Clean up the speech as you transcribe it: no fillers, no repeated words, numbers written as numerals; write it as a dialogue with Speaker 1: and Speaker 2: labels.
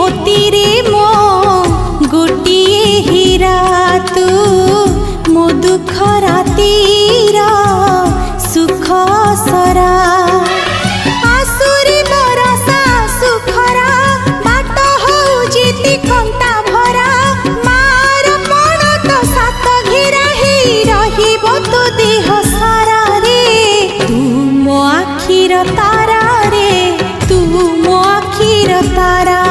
Speaker 1: मोती रे मो गोटिए हीरा तू मो दुख रातीर सुख सरा आसुरी बरसा सुखरा बाट होउची तिखंता भरा मार मन तो सात घेरा ही रहिबो तो देह सारा रे तू मो आखिर तारा रे तू मो आखिर तारा।